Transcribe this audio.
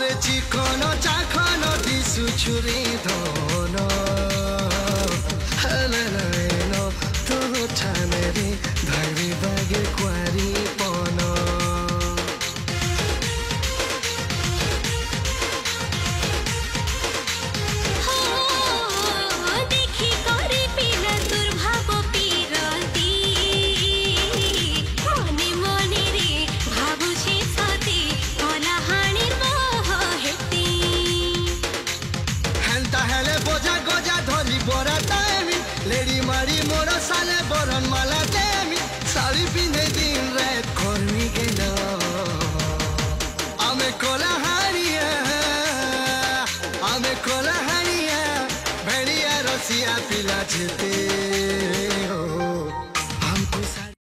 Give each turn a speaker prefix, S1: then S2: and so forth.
S1: আরে চিকনো চাখনো দিশু ছুরি ধন হালালাইনো তো ঠানেরি ভাগি ভাগে কোয়ারি পন लेडी मारी मोर साले बरन माला देमी साड़ी पिंधे दिन रात कर्मी के ना आमे कोला हारिया भेड़िया रसिया पिला जेते